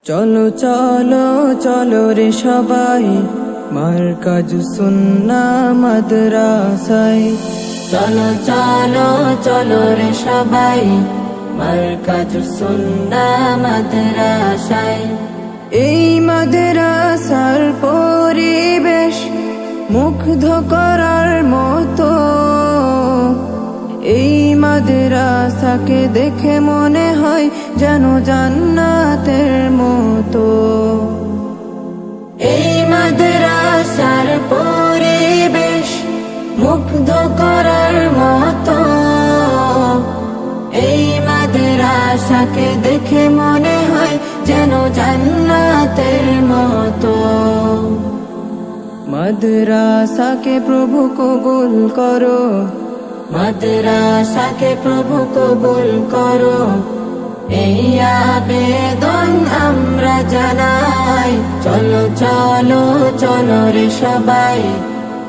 চলো চলো চলো রে সবাই মারকাজু সুন্নাহ মাদ্রাসায়। চলো চলো চলো রে সবাই মারকাজু সুন্নাহ মাদ্রাসায়। এই মাদ্রাসার পরিবেশ মুগ্ধ করার মতো, এই মাদ্রাসাকে দেখে মনে হয় যেন জান্নাতের মতো। এই মাদ্রাসার পরিবেশ মুগ্ধ করার মতো, এই মাদ্রাসাকে দেখে মনে হয় যেন জান্নাতের মতো। মাদ্রাসাকে প্রভু কবুল করো, মাদ্রাসাকে প্রভু কবুল করো, এই আবেদন আমরা জানাই। চলো চলো চলো রে সবাই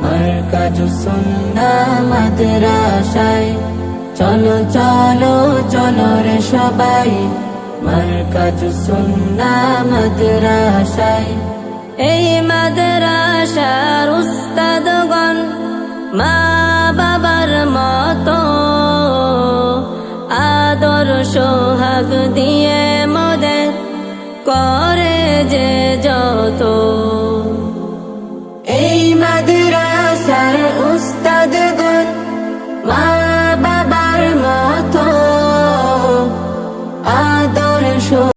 মারকাজু সুন্নাহ মাদ্রাসায়। চলো চলো চলো রে সবাই মারকাজু সুন্নাহ মাদ্রাসায়। এই মাদ্রাসার উস্তাদগণ মা বাবার মতো, আদর সোহাগ দিয়ে মোদের করে যে যত।